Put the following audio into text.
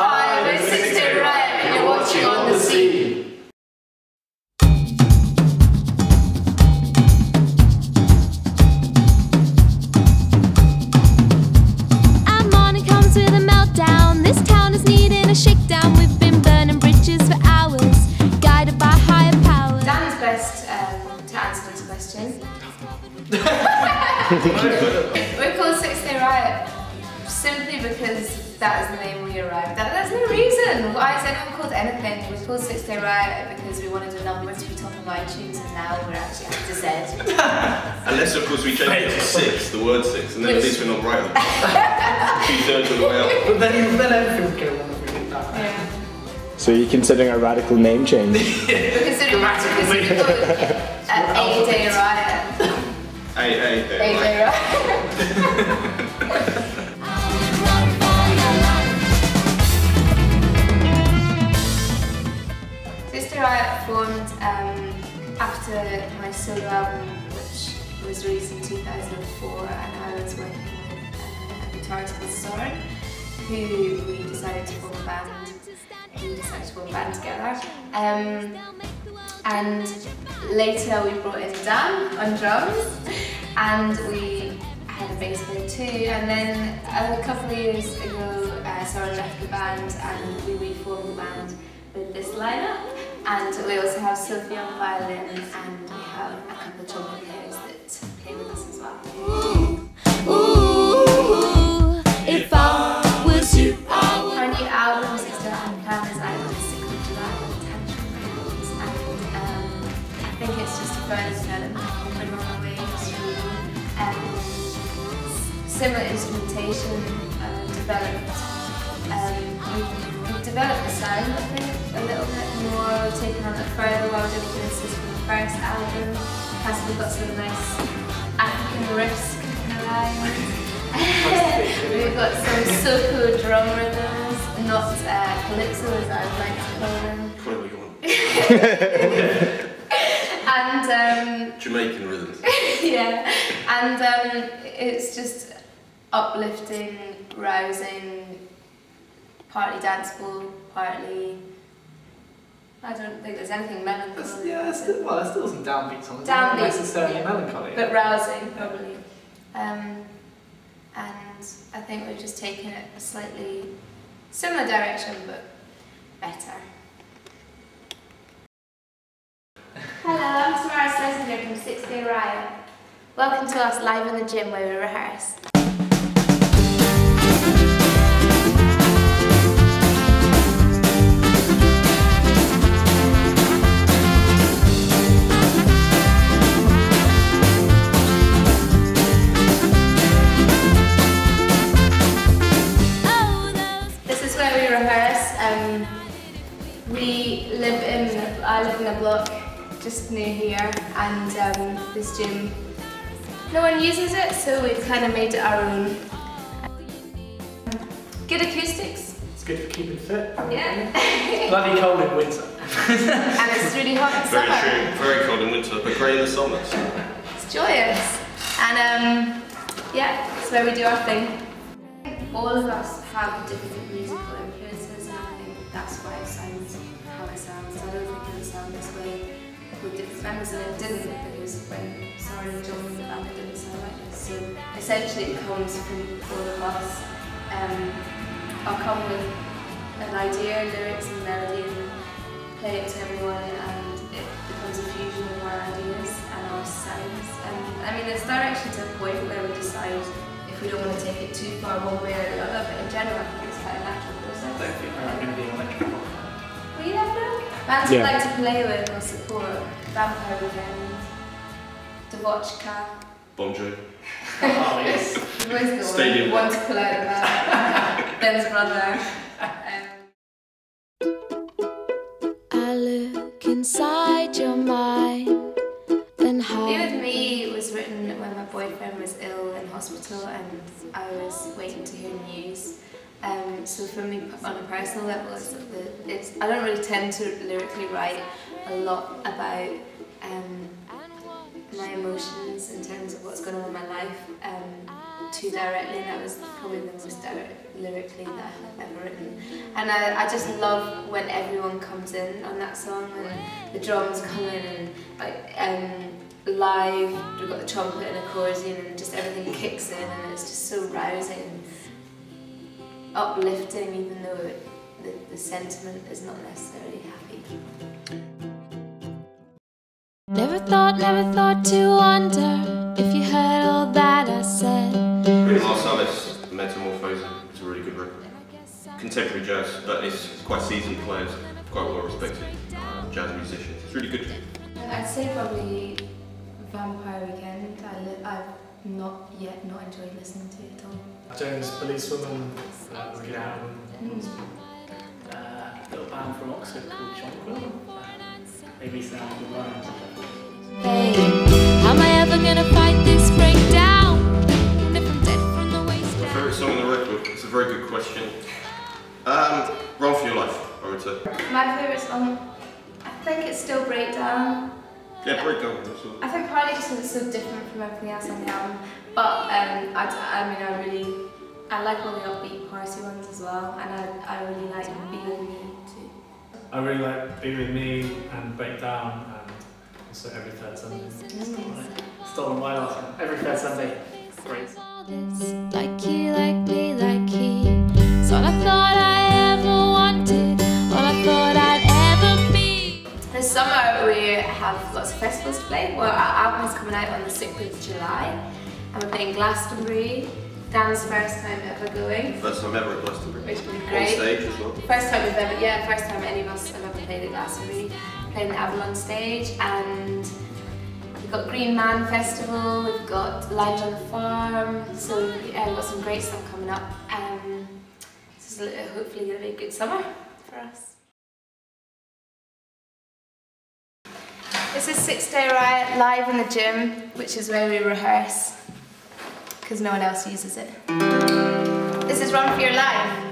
Hi, we're 6-Day Riot and you're watching On The Scene. Our morning comes with a meltdown. This town is needing a shakedown. We've been burning bridges for hours, guided by higher powers. Dan's best to answer this question. We're called 6-Day Riot simply because that is the name we arrived at. There's no reason. Why is anyone called anything? We're called 6-Day Riot because we wanted a number to be top of iTunes, and now we're actually up to Z. Unless of course we change it to 6, the word 6, and then at least we're not right. 2/3 of the way up. But then everything would go wrong if we did that. Yeah. So you're considering a radical name change? We're considering A-Day Riot. A-Day Riot. 6-Day Riot formed after my solo album, which was released in 2004, and I was working with a guitarist called Soren, who we decided to form a band. Together. And later we brought in Dan on drums, and we had a bass player too. And then a couple of years ago, Soren left the band, and we reformed the band with this lineup. And we also have Sophie on violin, and we have a couple of trumpet players that play with us as well. Ooh, if I was you, Our new album, 6-Day Riot plan, is out on 6th of July on Tantrum Records, and I think it's just a further development of Bring On The Waves, similar instrumentation developed. We've developed the sound, I think, a little bit more, taken on it further while doing this from the first album. Plus we've got some nice African riffs kicking around. We've got some soco drum rhythms, not calypso as I would like to call them. Call it what you want. And Jamaican rhythms. yeah, and it's just uplifting, rousing, partly danceable, partly. I don't think there's anything melancholy. There's still some downbeats on it. Downbeats, Not necessarily yeah. melancholy. But rousing, probably. And I think we've just taken it a slightly similar direction, but better. Hello, I'm Samara Schlesinger from 6-Day Riot. Welcome to us live in the gym where we rehearse. I live in a block just near here, and this gym, no one uses it, so we've kind of made it our own. Good acoustics. It's good for keeping fit. Yeah. Bloody cold in winter. And it's really hot in summer. Very true, very cold in winter, but great in the summer. It's joyous. And yeah, it's where we do our thing. All of us have different musical influences, and I think that's why it sounds how it sounds. I don't think it would sound this way with different members, and it didn't, because when Soren joined the band it didn't sound like this. So essentially it comes from all of us. I'll come with an idea, lyrics and melody, and play it to everyone, and it becomes a fusion of our ideas and our sounds. And I mean, there's direction to a point where we decide if we don't want to take it too far one way or the other, but in general I think it's quite a natural process. I don't think we're going to be an electric pop. Will you have that? Bands we'd like to play with or support: Vampire Weekend, Dvochka. Bon Jovi. Oh yes. We've always got Stadium. one to pull out of that. Ben's brother. I look inside your mind, then how? Be With Me was written when my boyfriend was ill in hospital and I was waiting to hear news. So for me, on a personal level, I don't really tend to lyrically write a lot about my emotions in terms of what's going on in my life too directly, and that was probably the most direct lyrically that I have ever written. And I just love when everyone comes in on that song and the drums come in and like live, we've got the trumpet and accordion and just everything kicks in and it's just so rousing and uplifting, even though the sentiment is not necessarily happy. Never thought to wonder if you heard all that I said. Marsalis, Metamorphosing, it's a really good record. Contemporary jazz, but it's quite seasoned players, quite well respected jazz musicians. It's really good. I'd say probably Vampire Weekend. I've not enjoyed listening to it at all. Jones Policewoman, really good album. A little band from Oxford called Jonquil. Maybe sound the lines. Babe, how am I ever gonna fight this breakdown? If I'm dead from the waist My down. favourite song on the record? It's a very good question. Run for Your Life, I would say. My favourite song, I think it's still Breakdown. Yeah, Breakdown, that's all. I think partly just because it's so different from everything else on the album, but I like all the upbeat party ones as well, and I really like Be With Me too. I really like Be With Me and Breakdown and also Every Third Sunday. Stolen my last one. Every Third Sunday. Great. Like you, like me, like he. It's all I thought I ever wanted, all I thought I'd ever be. This summer we have lots of festivals to play. Well, our album is coming out on the 6th of July, and we're playing Glastonbury. Dan's first time ever going. First time ever at Glastonbury. Which will be On great. stage as well. First time any of us have ever played at Glastonbury. Playing the Avalon stage, and we've got Green Man Festival, we've got Live on the Farm, so we've got some great stuff coming up. This is hopefully going to be a good summer for us. This is 6 Day Riot live in the gym, which is where we rehearse, because no one else uses it. This is Run for Your Life.